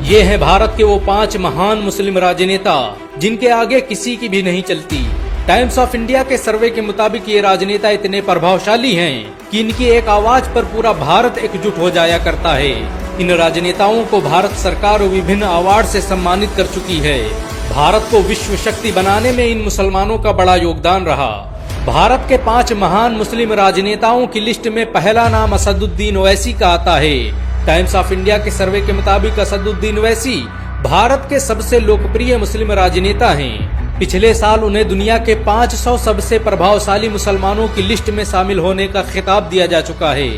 ये हैं भारत के वो 5 महान मुस्लिम राजनेता जिनके आगे किसी की भी नहीं चलती। टाइम्स ऑफ इंडिया के सर्वे के मुताबिक ये राजनेता इतने प्रभावशाली हैं कि इनकी एक आवाज पर पूरा भारत एकजुट हो जाया करता है। इन राजनेताओं को भारत सरकार विभिन्न अवार्ड से सम्मानित कर चुकी है। भारत को विश्व शक्ति बनाने में इन मुसलमानों का बड़ा योगदान रहा। भारत के 5 महान मुस्लिम राजनेताओं की लिस्ट में पहला नाम असदुद्दीन ओवैसी का आता है। टाइम्स ऑफ इंडिया के सर्वे के मुताबिक असदुद्दीन ओवैसी भारत के सबसे लोकप्रिय मुस्लिम राजनेता हैं। पिछले साल उन्हें दुनिया के 500 सबसे प्रभावशाली मुसलमानों की लिस्ट में शामिल होने का खिताब दिया जा चुका है।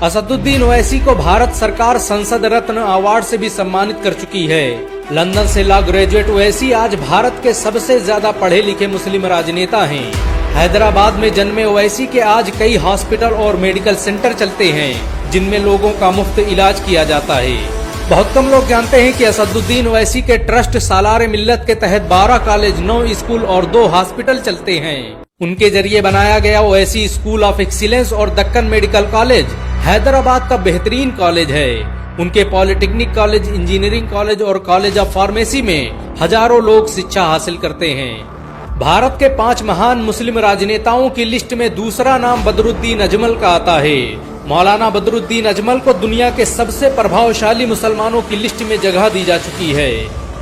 असदुद्दीन ओवैसी को भारत सरकार संसद रत्न अवार्ड से भी सम्मानित कर चुकी है। लंदन से लॉ ग्रेजुएट ओवैसी आज भारत के सबसे ज्यादा पढ़े लिखे मुस्लिम राजनेता हैं। हैदराबाद में जन्मे ओवैसी के आज कई हॉस्पिटल और मेडिकल सेंटर चलते हैं जिनमें लोगों का मुफ्त इलाज किया जाता है। बहुत कम लोग जानते हैं कि असदुद्दीन ओवैसी के ट्रस्ट सालार मिल्लत के तहत 12 कॉलेज, 9 स्कूल और 2 हॉस्पिटल चलते हैं। उनके जरिए बनाया गया ओवैसी स्कूल ऑफ एक्सीलेंस और दक्कन मेडिकल कॉलेज हैदराबाद का बेहतरीन कॉलेज है। उनके पॉलिटेक्निक कॉलेज, इंजीनियरिंग कॉलेज और कॉलेज ऑफ फार्मेसी में हजारों लोग शिक्षा हासिल करते हैं। भारत के 5 महान मुस्लिम राजनेताओं की लिस्ट में दूसरा नाम बदरुद्दीन अजमल का आता है। मौलाना बदरुद्दीन अजमल को दुनिया के सबसे प्रभावशाली मुसलमानों की लिस्ट में जगह दी जा चुकी है।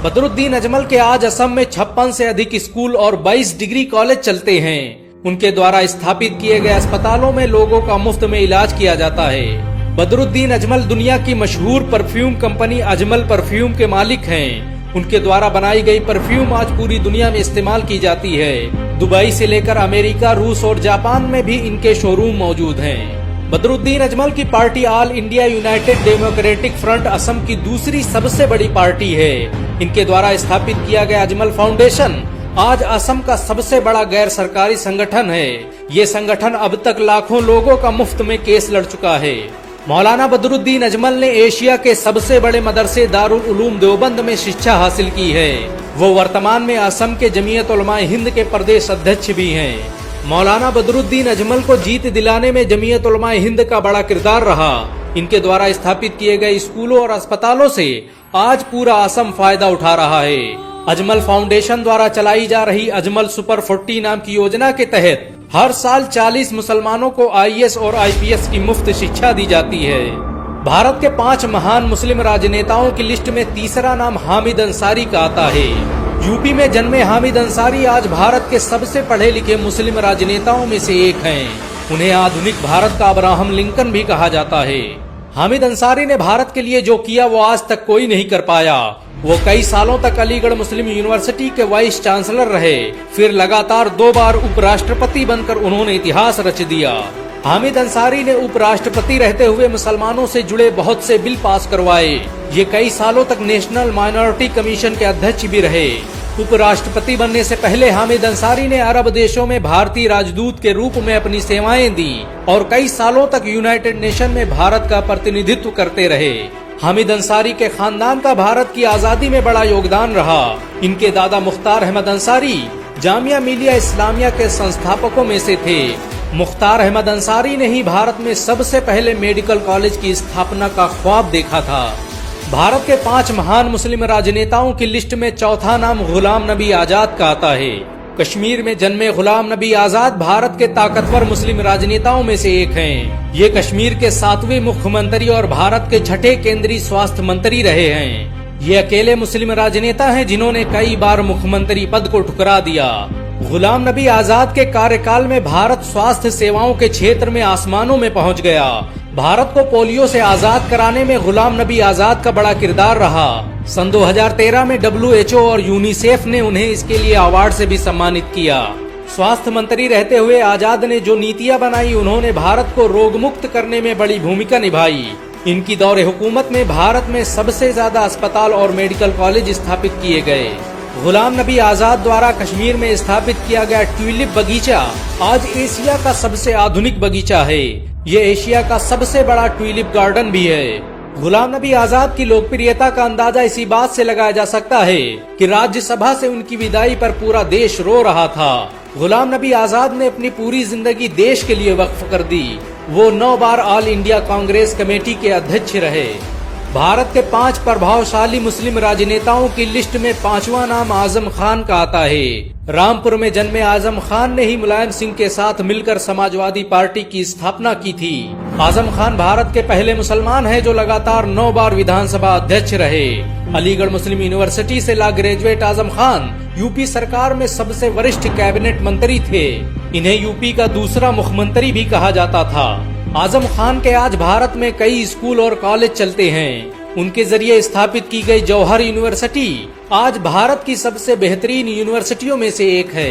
बदरुद्दीन अजमल के आज असम में 56 से अधिक स्कूल और 22 डिग्री कॉलेज चलते हैं। उनके द्वारा स्थापित किए गए अस्पतालों में लोगों का मुफ्त में इलाज किया जाता है। बदरुद्दीन अजमल दुनिया की मशहूर परफ्यूम कंपनी अजमल परफ्यूम के मालिक हैं। उनके द्वारा बनाई गई परफ्यूम आज पूरी दुनिया में इस्तेमाल की जाती है। दुबई से लेकर अमेरिका, रूस और जापान में भी इनके शोरूम मौजूद हैं। बदरुद्दीन अजमल की party all India United democratic front Assam की दूसरी सबसे बड़ी पार्टी है। इनके द्वारा स्थापित किया गया अजमल फाउंडेशन आज असम का सबसे बड़ा गैर सरकारी संगठन है। ये संगठन अब तक लाखों लोगों का मुफ्त में केस लड़ चुका है। मौलाना बदरुद्दीन अजमल ने एशिया के सबसे बड़े मदरसे दारुल उलूम देवबंद में शिक्षा हासिल की है। वो वर्तमान में असम के जमीयत उलमाए हिंद के प्रदेश अध्यक्ष भी हैं। मौलाना बदरुद्दीन अजमल को जीत दिलाने में जमीयत उलमाए हिंद का बड़ा किरदार रहा। इनके द्वारा स्थापित किए गए स्कूलों और अस्पतालों से आज पूरा असम फायदा उठा रहा है। अजमल फाउंडेशन द्वारा चलाई जा रही अजमल सुपर 40 नाम की योजना के तहत हर साल 40 मुसलमानों को IAS और IPS की मुफ्त शिक्षा दी जाती है। भारत के 5 महान मुस्लिम राजनेताओं की लिस्ट में तीसरा नाम हामिद अंसारी का आता है। यूपी में जन्मे हामिद अंसारी आज भारत के सबसे पढ़े लिखे मुस्लिम राजनेताओं में से एक हैं। उन्हें आधुनिक भारत का अब्राहम लिंकन भी कहा जाता है। हामिद अंसारी ने भारत के लिए जो किया वो आज तक कोई नहीं कर पाया। वो कई सालों तक अलीगढ़ मुस्लिम यूनिवर्सिटी के वाइस चांसलर रहे। फिर लगातार 2 बार उपराष्ट्रपति बनकर उन्होंने इतिहास रच दिया। हामिद अंसारी ने उपराष्ट्रपति रहते हुए मुसलमानों से जुड़े बहुत से बिल पास करवाए। ये कई सालों तक नेशनल माइनॉरिटी कमीशन के अध्यक्ष भी रहे। उपराष्ट्रपति बनने से पहले हामिद अंसारी ने अरब देशों में भारतीय राजदूत के रूप में अपनी सेवाएं दी और कई सालों तक यूनाइटेड नेशन में भारत का प्रतिनिधित्व करते रहे। हामिद अंसारी के खानदान का भारत की आजादी में बड़ा योगदान रहा। इनके दादा मुख्तार अहमद अंसारी जामिया मिलिया इस्लामिया के संस्थापकों में से थे। मुख्तार अहमद अंसारी ने ही भारत में सबसे पहले मेडिकल कॉलेज की स्थापना का ख्वाब देखा था। भारत के 5 महान मुस्लिम राजनेताओं की लिस्ट में चौथा नाम गुलाम नबी आजाद का आता है। कश्मीर में जन्मे गुलाम नबी आजाद भारत के ताकतवर मुस्लिम राजनेताओं में से एक हैं। ये कश्मीर के 7वें मुख्यमंत्री और भारत के 6ठे केंद्रीय स्वास्थ्य मंत्री रहे हैं। ये अकेले मुस्लिम राजनेता हैं जिन्होंने कई बार मुख्यमंत्री पद को ठुकरा दिया। गुलाम नबी आजाद के कार्यकाल में भारत स्वास्थ्य सेवाओं के क्षेत्र में आसमानों में पहुंच गया। भारत को पोलियो से आजाद कराने में गुलाम नबी आजाद का बड़ा किरदार रहा। सन 2013 में WHO और यूनिसेफ ने उन्हें इसके लिए अवार्ड से भी सम्मानित किया। स्वास्थ्य मंत्री रहते हुए आजाद ने जो नीतियां बनाई उन्होंने भारत को रोग मुक्त करने में बड़ी भूमिका निभाई। इनकी दौरे हुकूमत में भारत में सबसे ज्यादा अस्पताल और मेडिकल कॉलेज स्थापित किए गए। गुलाम नबी आजाद द्वारा कश्मीर में स्थापित किया गया ट्यूलिप बगीचा आज एशिया का सबसे आधुनिक बगीचा है। ये एशिया का सबसे बड़ा ट्यूलिप गार्डन भी है। गुलाम नबी आजाद की लोकप्रियता का अंदाजा इसी बात से लगाया जा सकता है कि राज्यसभा से उनकी विदाई पर पूरा देश रो रहा था। गुलाम नबी आजाद ने अपनी पूरी जिंदगी देश के लिए वक्फ कर दी। वो 9 बार ऑल इंडिया कांग्रेस कमेटी के अध्यक्ष रहे। भारत के 5 प्रभावशाली मुस्लिम राजनेताओं की लिस्ट में 5वां नाम आजम खान का आता है। रामपुर में जन्मे आजम खान ने ही मुलायम सिंह के साथ मिलकर समाजवादी पार्टी की स्थापना की थी। आजम खान भारत के पहले मुसलमान हैं जो लगातार 9 बार विधानसभा अध्यक्ष रहे। अलीगढ़ मुस्लिम यूनिवर्सिटी से law graduate Azam Khan UP सरकार में सबसे वरिष्ठ कैबिनेट मंत्री थे। इन्हें यूपी का दूसरा मुख्यमंत्री भी कहा जाता था। आजम खान के आज भारत में कई स्कूल और कॉलेज चलते हैं। उनके जरिए स्थापित की गई जौहर यूनिवर्सिटी आज भारत की सबसे बेहतरीन यूनिवर्सिटियों में से एक है।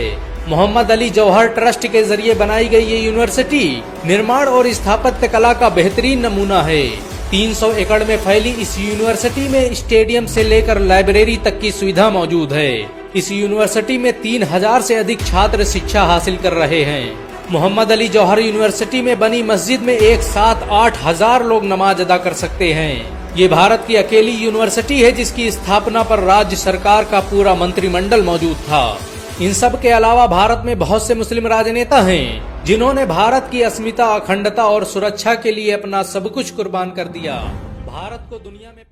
मोहम्मद अली जौहर ट्रस्ट के जरिए बनाई गई ये यूनिवर्सिटी निर्माण और स्थापत्य कला का बेहतरीन नमूना है। 300 एकड़ में फैली इस यूनिवर्सिटी में स्टेडियम से लेकर लाइब्रेरी तक की सुविधा मौजूद है। इस यूनिवर्सिटी में 3000 से अधिक छात्र शिक्षा हासिल कर रहे हैं। मोहम्मद अली जौहर यूनिवर्सिटी में बनी मस्जिद में एक साथ 8000 लोग नमाज अदा कर सकते हैं। ये भारत की अकेली यूनिवर्सिटी है जिसकी स्थापना पर राज्य सरकार का पूरा मंत्रिमंडल मौजूद था। इन सब के अलावा भारत में बहुत से मुस्लिम राजनेता हैं जिन्होंने भारत की अस्मिता, अखंडता और सुरक्षा के लिए अपना सब कुछ कुर्बान कर दिया। भारत को दुनिया में